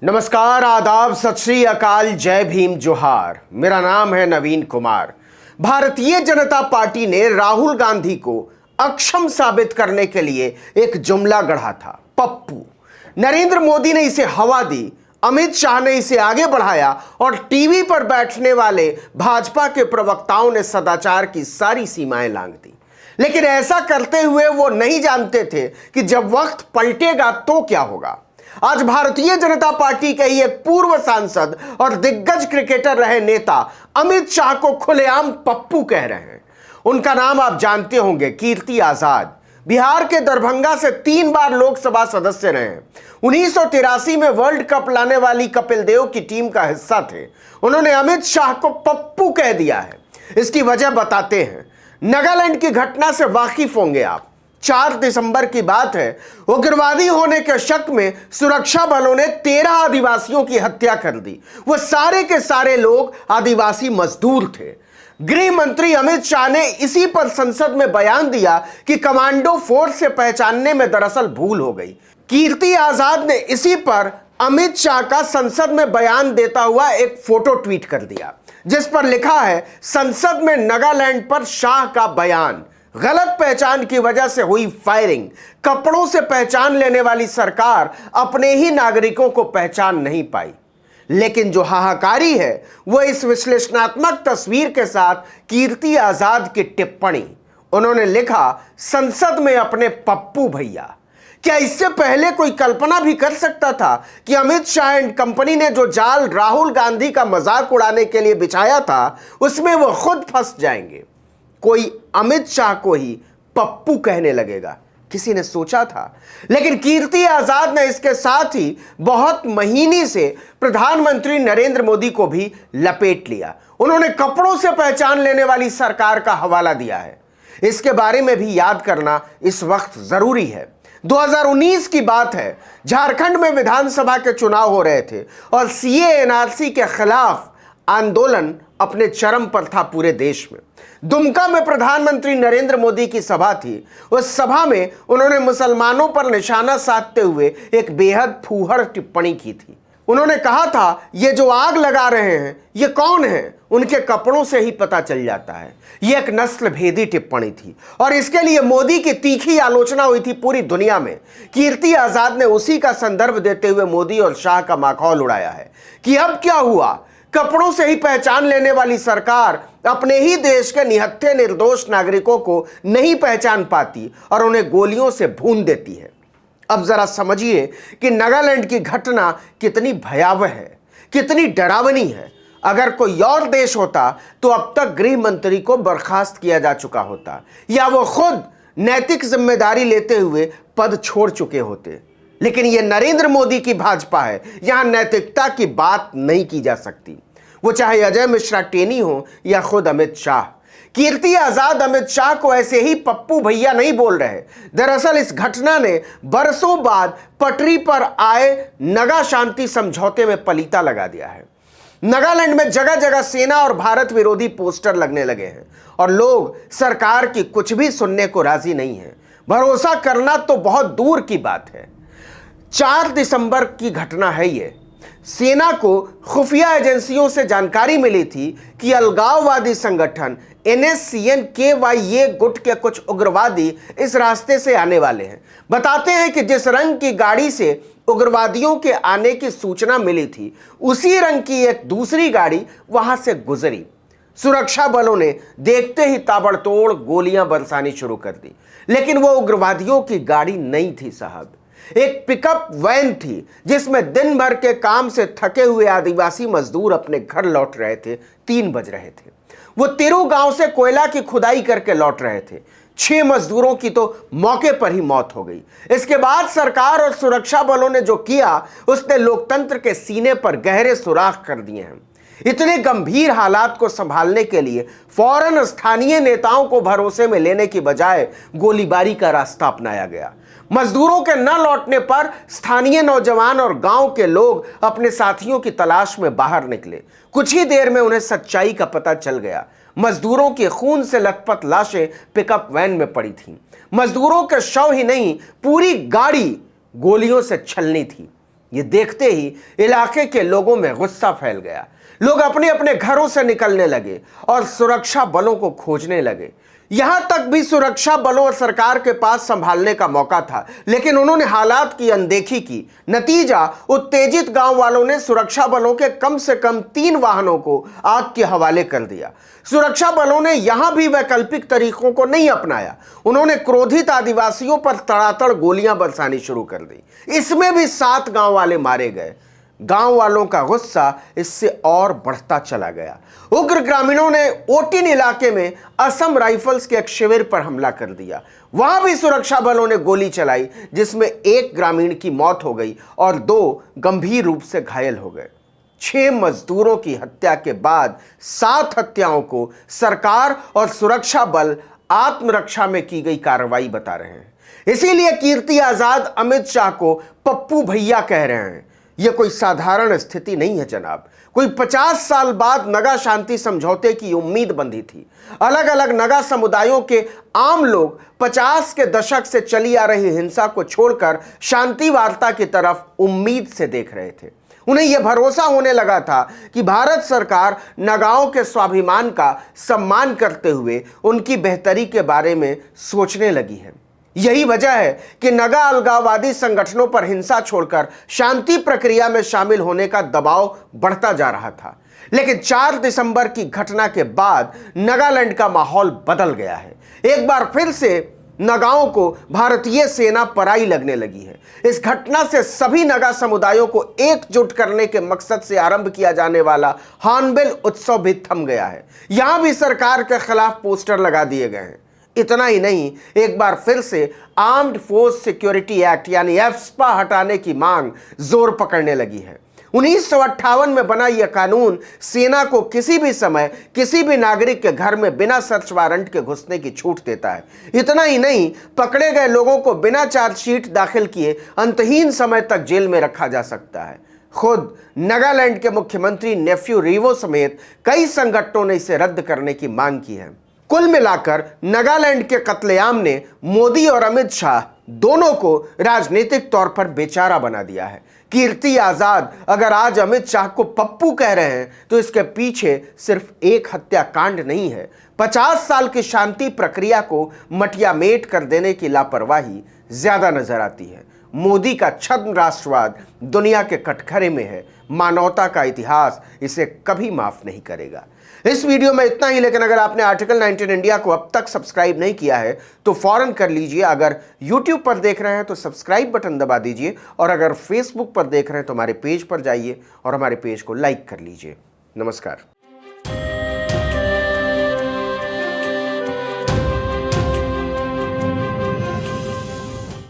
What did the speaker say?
नमस्कार, आदाब, सत श्री अकाल, जय भीम, जोहार। मेरा नाम है नवीन कुमार। भारतीय जनता पार्टी ने राहुल गांधी को अक्षम साबित करने के लिए एक जुमला गढ़ा था, पप्पू। नरेंद्र मोदी ने इसे हवा दी, अमित शाह ने इसे आगे बढ़ाया और टीवी पर बैठने वाले भाजपा के प्रवक्ताओं ने सदाचार की सारी सीमाएं लांघ दी। लेकिन ऐसा करते हुए वो नहीं जानते थे कि जब वक्त पलटेगा तो क्या होगा। आज भारतीय जनता पार्टी के ही एक पूर्व सांसद और दिग्गज क्रिकेटर रहे नेता अमित शाह को खुलेआम पप्पू कह रहे हैं। उनका नाम आप जानते होंगे, कीर्ति आजाद। बिहार के दरभंगा से 3 बार लोकसभा सदस्य रहे हैं। 1983 में वर्ल्ड कप लाने वाली कपिल देव की टीम का हिस्सा थे। उन्होंने अमित शाह को पप्पू कह दिया है। इसकी वजह बताते हैं। नागालैंड की घटना से वाकिफ होंगे आप। 4 दिसंबर की बात है। उग्रवादी होने के शक में सुरक्षा बलों ने 13 आदिवासियों की हत्या कर दी। वो सारे के सारे लोग आदिवासी मजदूर थे। गृह मंत्री अमित शाह ने इसी पर संसद में बयान दिया कि कमांडो फोर्स से पहचानने में दरअसल भूल हो गई। कीर्ति आजाद ने इसी पर अमित शाह का संसद में बयान देता हुआ एक फोटो ट्वीट कर दिया, जिस पर लिखा है, संसद में नागालैंड पर शाह का बयान, गलत पहचान की वजह से हुई फायरिंग। कपड़ों से पहचान लेने वाली सरकार अपने ही नागरिकों को पहचान नहीं पाई। लेकिन जो हाहाकारी है वो इस विश्लेषणात्मक तस्वीर के साथ कीर्ति आजाद की टिप्पणी। उन्होंने लिखा, संसद में अपने पप्पू भैया। क्या इससे पहले कोई कल्पना भी कर सकता था कि अमित शाह एंड कंपनी ने जो जाल राहुल गांधी का मजाक उड़ाने के लिए बिछाया था उसमें वो खुद फंस जाएंगे? कोई अमित शाह को ही पप्पू कहने लगेगा, किसी ने सोचा था? लेकिन कीर्ति आजाद ने इसके साथ ही बहुत महीनी से प्रधानमंत्री नरेंद्र मोदी को भी लपेट लिया। उन्होंने कपड़ों से पहचान लेने वाली सरकार का हवाला दिया है। इसके बारे में भी याद करना इस वक्त जरूरी है। 2019 की बात है। झारखंड में विधानसभा के चुनाव हो रहे थे और सीए एनआरसी के खिलाफ आंदोलन अपने चरम पर था पूरे देश में। दुमका में प्रधानमंत्री नरेंद्र मोदी की सभा थी। उस सभा में उन्होंने मुसलमानों पर निशाना साधते हुए एक बेहद फूहड़ टिप्पणी की थी। उन्होंने कहा था, ये जो आग लगा रहे हैं ये कौन है? उनके कपड़ों से ही पता चल जाता है। ये एक नस्ल भेदी टिप्पणी थी और इसके लिए मोदी की तीखी आलोचना हुई थी पूरी दुनिया में। कीर्ति आजाद ने उसी का संदर्भ देते हुए मोदी और शाह का माखौल उड़ाया है कि अब क्या हुआ, कपड़ों से ही पहचान लेने वाली सरकार अपने ही देश के निहत्थे निर्दोष नागरिकों को नहीं पहचान पाती और उन्हें गोलियों से भून देती है। अब जरा समझिए कि नागालैंड की घटना कितनी भयावह है, कितनी डरावनी है। अगर कोई और देश होता तो अब तक गृह मंत्री को बर्खास्त किया जा चुका होता या वो खुद नैतिक जिम्मेदारी लेते हुए पद छोड़ चुके होते। लेकिन ये नरेंद्र मोदी की भाजपा है, यहां नैतिकता की बात नहीं की जा सकती, वो चाहे अजय मिश्रा टेनी हो या खुद अमित शाह। कीर्ति आजाद अमित शाह को ऐसे ही पप्पू भैया नहीं बोल रहे। दरअसल इस घटना ने बरसों बाद पटरी पर आए नगा शांति समझौते में पलीता लगा दिया है। नागालैंड में जगह जगह सेना और भारत विरोधी पोस्टर लगने लगे हैं और लोग सरकार की कुछ भी सुनने को राजी नहीं है। भरोसा करना तो बहुत दूर की बात है। 4 दिसंबर की घटना है ये। सेना को खुफिया एजेंसियों से जानकारी मिली थी कि अलगाववादी संगठन NSCN-KYA गुट के कुछ उग्रवादी इस रास्ते से आने वाले हैं। बताते हैं कि जिस रंग की गाड़ी से उग्रवादियों के आने की सूचना मिली थी उसी रंग की एक दूसरी गाड़ी वहां से गुजरी। सुरक्षा बलों ने देखते ही ताबड़तोड़ गोलियां बरसानी शुरू कर दी। लेकिन वो उग्रवादियों की गाड़ी नहीं थी साहब, एक पिकअप वैन थी जिसमें दिन भर के काम से थके हुए आदिवासी मजदूर अपने घर लौट रहे थे। 3 बज रहे थे। वो तिरु गांव से कोयला की खुदाई करके लौट रहे थे। 6 मजदूरों की तो मौके पर ही मौत हो गई। इसके बाद सरकार और सुरक्षा बलों ने जो किया उसने लोकतंत्र के सीने पर गहरे सुराख कर दिए हैं। इतने गंभीर हालात को संभालने के लिए फौरन स्थानीय नेताओं को भरोसे में लेने की बजाय गोलीबारी का रास्ता अपनाया गया। मजदूरों के न लौटने पर स्थानीय नौजवान और गांव के लोग अपने साथियों की तलाश में बाहर निकले। कुछ ही देर में उन्हें सच्चाई का पता चल गया। मजदूरों की खून से लथपथ लाशें पिकअप वैन में पड़ी थीं। मजदूरों के शव ही नहीं, पूरी गाड़ी गोलियों से छलनी थी। ये देखते ही इलाके के लोगों में गुस्सा फैल गया। लोग अपने अपने घरों से निकलने लगे और सुरक्षा बलों को खोजने लगे। यहां तक भी सुरक्षा बलों और सरकार के पास संभालने का मौका था, लेकिन उन्होंने हालात की अनदेखी की। नतीजा, उत्तेजित गांव वालों ने सुरक्षा बलों के कम से कम 3 वाहनों को आग के हवाले कर दिया। सुरक्षा बलों ने यहां भी वैकल्पिक तरीकों को नहीं अपनाया। उन्होंने क्रोधित आदिवासियों पर तड़ातड़ गोलियां बरसानी शुरू कर दी। इसमें भी 7 गांव वाले मारे गए। गांव वालों का गुस्सा इससे और बढ़ता चला गया। उग्र ग्रामीणों ने ओटिन इलाके में असम राइफल्स के एक शिविर पर हमला कर दिया। वहां भी सुरक्षा बलों ने गोली चलाई, जिसमें 1 ग्रामीण की मौत हो गई और 2 गंभीर रूप से घायल हो गए। 6 मजदूरों की हत्या के बाद 7 हत्याओं को सरकार और सुरक्षा बल आत्मरक्षा में की गई कार्रवाई बता रहे हैं। इसीलिए कीर्ति आजाद अमित शाह को पप्पू भैया कह रहे हैं। यह कोई साधारण स्थिति नहीं है जनाब। कोई 50 साल बाद नगा शांति समझौते की उम्मीद बंधी थी। अलग अलग नगा समुदायों के आम लोग 50 के दशक से चली आ रही हिंसा को छोड़कर शांति वार्ता की तरफ उम्मीद से देख रहे थे। उन्हें यह भरोसा होने लगा था कि भारत सरकार नगाओं के स्वाभिमान का सम्मान करते हुए उनकी बेहतरी के बारे में सोचने लगी है। यही वजह है कि नगा अलगाववादी संगठनों पर हिंसा छोड़कर शांति प्रक्रिया में शामिल होने का दबाव बढ़ता जा रहा था। लेकिन 4 दिसंबर की घटना के बाद नागालैंड का माहौल बदल गया है। एक बार फिर से नगाओं को भारतीय सेना पराई लगने लगी है। इस घटना से सभी नगा समुदायों को एकजुट करने के मकसद से आरंभ किया जाने वाला हॉर्नबिल उत्सव भी थम गया है। यहां भी सरकार के खिलाफ पोस्टर लगा दिए गए हैं। इतना ही नहीं, एक बार फिर से आर्म्ड फोर्स सिक्योरिटी एक्ट यानी एफ्स्पा हटाने की मांग जोर पकड़ने लगी है। 1958 में बना यह कानून सेना को किसी भी समय किसी भी नागरिक के घर में बिना सर्च वारंट के घुसने की छूट देता है। इतना ही नहीं, पकड़े गए लोगों को बिना चार्जशीट दाखिल किए अंतहीन समय तक जेल में रखा जा सकता है। खुद नागालैंड के मुख्यमंत्री नेफ्यू रिवो समेत कई संगठनों ने इसे रद्द करने की मांग की है। कुल मिलाकर नागालैंड के कत्लेआम ने मोदी और अमित शाह दोनों को राजनीतिक तौर पर बेचारा बना दिया है। कीर्ति आजाद अगर आज अमित शाह को पप्पू कह रहे हैं तो इसके पीछे सिर्फ एक हत्याकांड नहीं है, 50 साल की शांति प्रक्रिया को मटियामेट कर देने की लापरवाही ज्यादा नजर आती है। मोदी का छद्म राष्ट्रवाद दुनिया के कटघरे में है। मानवता का इतिहास इसे कभी माफ नहीं करेगा। इस वीडियो में इतना ही, लेकिन अगर आपने आर्टिकल 19 इंडिया को अब तक सब्सक्राइब नहीं किया है तो फौरन कर लीजिए। अगर YouTube पर देख रहे हैं तो सब्सक्राइब बटन दबा दीजिए, और अगर Facebook पर देख रहे हैं तो हमारे पेज पर जाइए और हमारे पेज को लाइक कर लीजिए। नमस्कार।